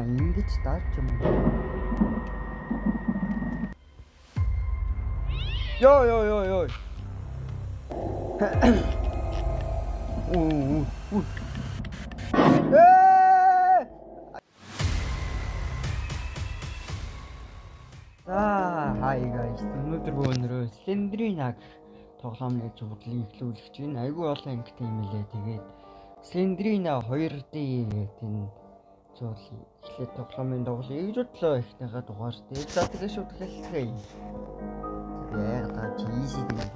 Ингэж даач юм. Ёо. Уу. Hi guys. Өнөөдөр өнөрөө Slenderina тоглоомны зурлыг эхлүүлэх чинь айгүй олон ангитай юм лээ. Тэгээд Slenderina 2D гэдэг энэ зурлыг эхлээд тоглоомын тоглоом гэж бодлоо ихнийхээ дугаар дээр. За тэгээд шууд эхэллээ. Тэгээд easy дээ.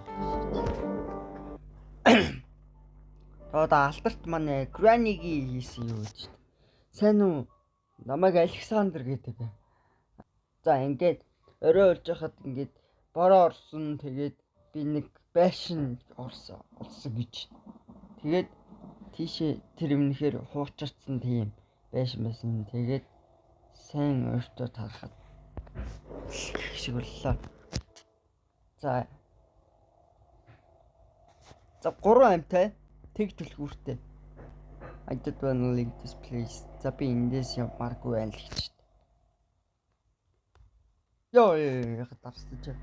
Алдарт манай Granny-гийн хийсэн юу гэж. Сайн уу? Намайг Александр гэдэг. За ингээд орой болж хахад ингээд бороо орсон. Тэгээд би нэг байшин олсон гэж. Тэгээд тийшээ тэр өмнөхөр хуучирсан тийм байшин байсан. Тэгээд сайн өөртөө тарахад шиг боллоо. За 3 амтай тэг түлхүүртэй. I don't want to leave this place. За би эндээс явмааргүй байна л гэж. Ёо яг дарсаж.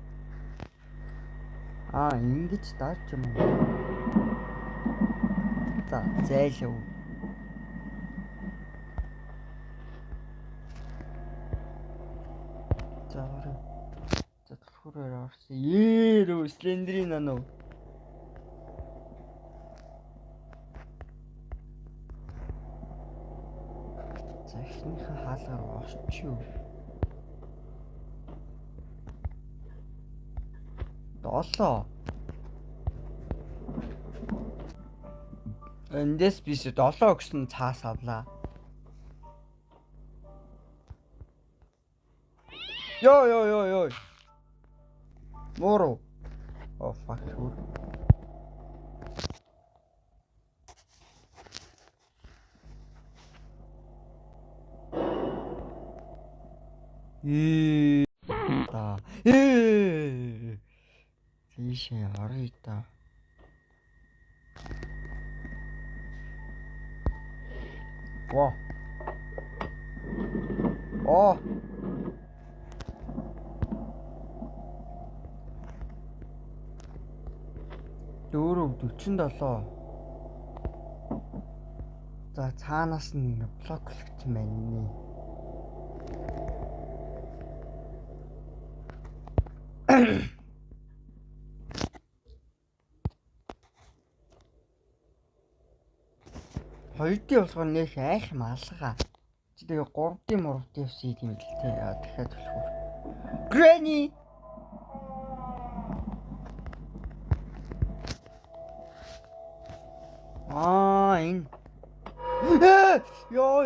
Ингэж даач юм уу? За зайлав. За түлхүүрээр орсон. Рүү Slenderina нөө. За ихнийхээ хаалгаар орчих. Долоо. Эндээс биш 7 гэсэн цаас авлаа. Ёо. Мороо. Oh fuck you. Тийшээ орё та. Оо. Дөрөв 47. За цаанаас нь блоклогдсон байна нэ. Хоёрдын болохоор нэх айх юм алгаа. Чи тэгээ 3D явсан юм л те. Дахиад төлхөө. Granny. Энэ. Ёо.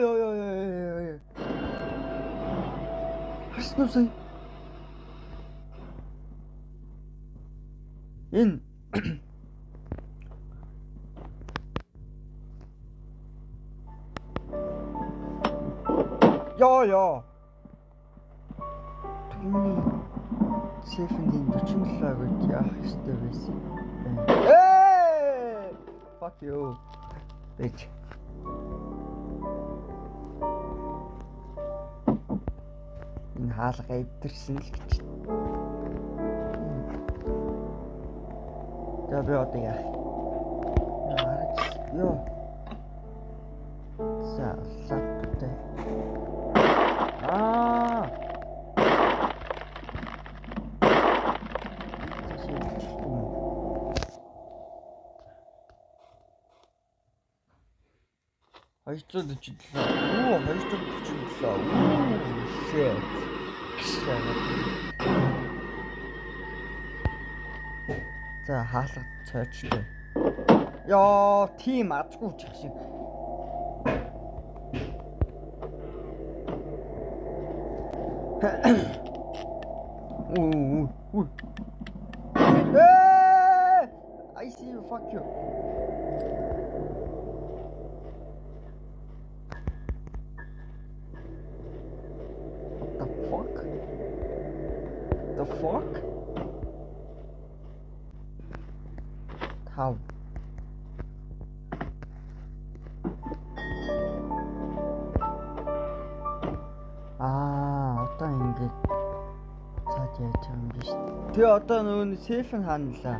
Хаснуу сая. Энэ. Ёо. Түүний сейфэндийн 47 гэж яах ёстой байсан. Fuck you. Bitch. Энэ хаалга эвдэрсэн л гэж. За би одоо яах? Ёо. За лаптай. Shit. За хаалга цойчлоо. Ёо, тийм адгүй чих шиг. I see you, fuck you. The fuck? How? ингээд цаад яаж байгаа юм биш. Тэгээ одоо нөгөө сейф нь хаанлаа.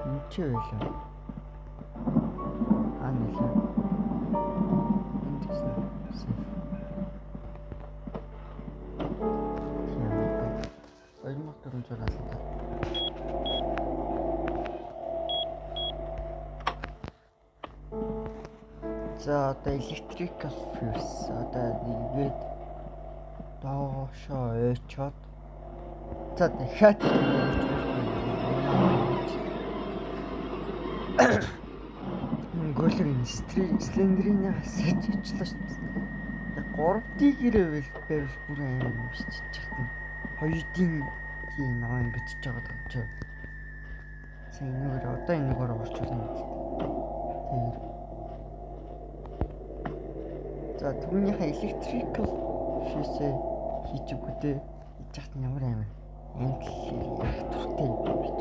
Энд ч байлаа. Хаанлаа. Энд гэсэн сейф. Баяр мартын жаалаа. За одоо electrical fuse одоо нэгээд доошоо ойчоод за дахиад гөлөг слендрийн хасаж ичлээ шүү дээ. 3D гэрээ байвал бүр амар юм биш чихэн. 2D тийм наа ингэж ч байгаа юм чи. Сайн нүгээр одоо энэ нүгээр орчуулна. Тэр за түрүүнийхээ electrical fuse хийж өгдөө хийж хат ямар амар амтлал яг туртай юм биш.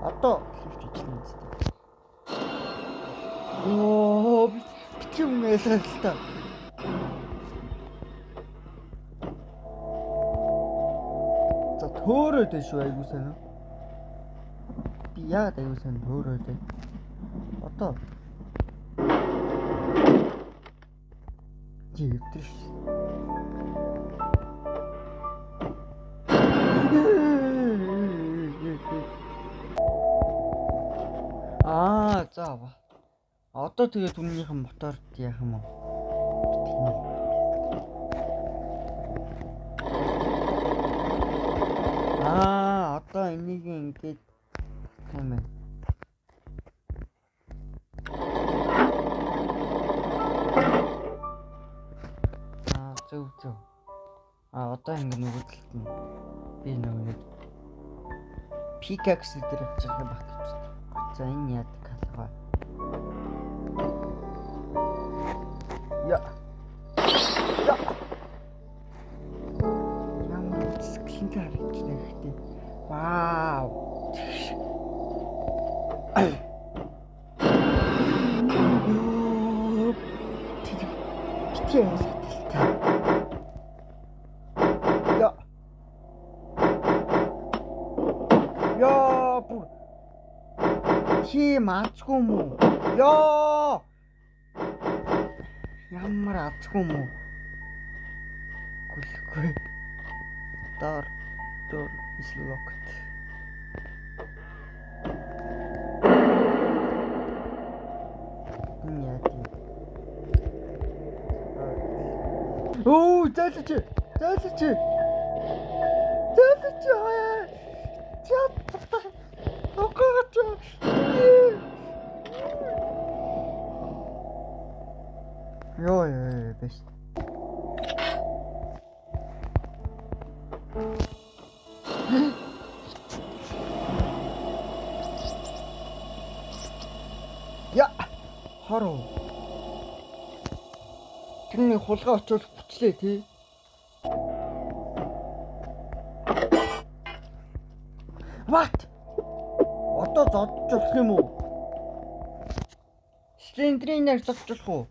Одоо лифт хийчихсэн юм зү. Оо битгий мэлээ л та. За төөрөөд шүү айгуу сайн. Би яагаад айгуу сайн төөрөөд. Одоо Дэвтриш. За. Одоо тэгээд үннийхэн моторд яах юм уу? Одоо энийг ингээд юм байна. Зөв. Одоо ингэ нөгөө талд нь би нөгөө pickaxe дээр авч байгаа багт. За энэ яадаг халгаа. Ямар скринтэй харагдчихна гэхдээ. Вау. Битгий маацгүй юм уу? Ямар азгүй юм уу? Гүлгүй. Door is locked. Оо, зайлч. Ёо, бэс. Харуу. Тэрний хулгай очоод бүчлээ тий. What? Одоо зодж болох юм уу? Слендринээр зодж болох уу?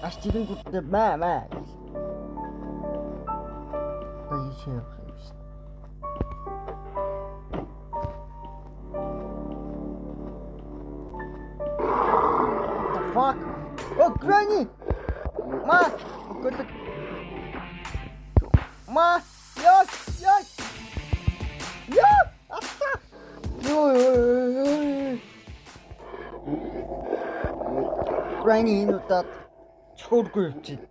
Аж тэрэнгүүтээ маа. Баяшаа. Fuck! Oh, Granny! Ma! Good look. Ma! Yes! Asta! Granny инуудад цохиургүй явчих.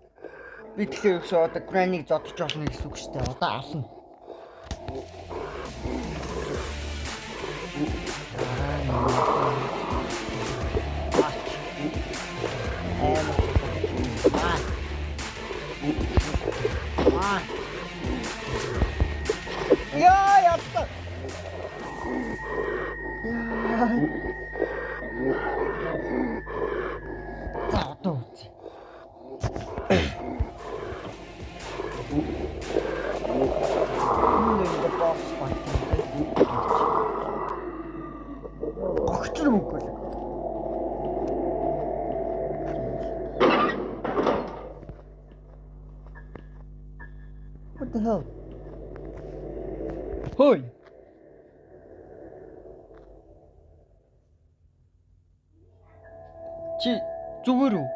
Би тэгэхээр ихс одоо Granny-г зодож олно гэсэн үг шүү дээ. Одоо ална. Яста. Татууц. What the hell? Хөөе. Чи зүгээр үү?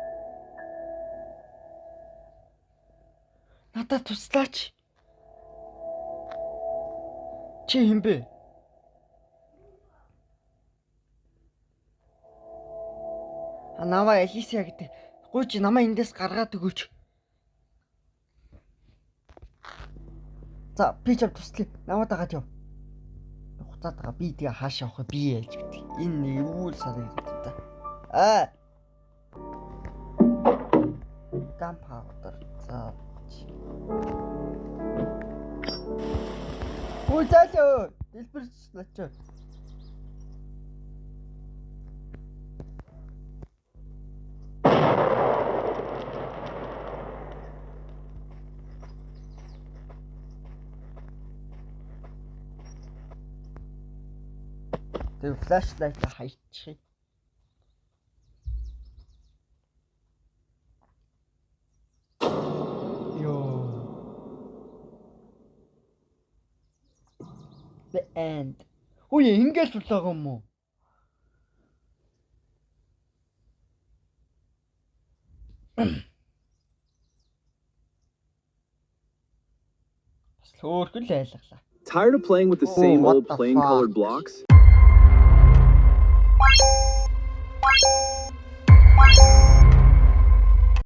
Надад туслаач. Чи хэм бэ? Намаа Алисия гэдэг. Гүйж намаа эндээс гаргаад өгөөч. За би ч туслая. Намаа дагаад яв. Хуцаад байгаа. Би тэгээ хаашаа явах вэ? Би яаж гэдэг. Энэ юу л санагдаад та. Gunpowder. За. Ой заалаа. Дэлбэрчлээч. Тэг флашлайт хайчих. The end. Ой ингэж суулгаа юм уу? Хөөрхөн л айлглаа. Tired of playing with the Oh, same what old the plain colored fuck? blocks?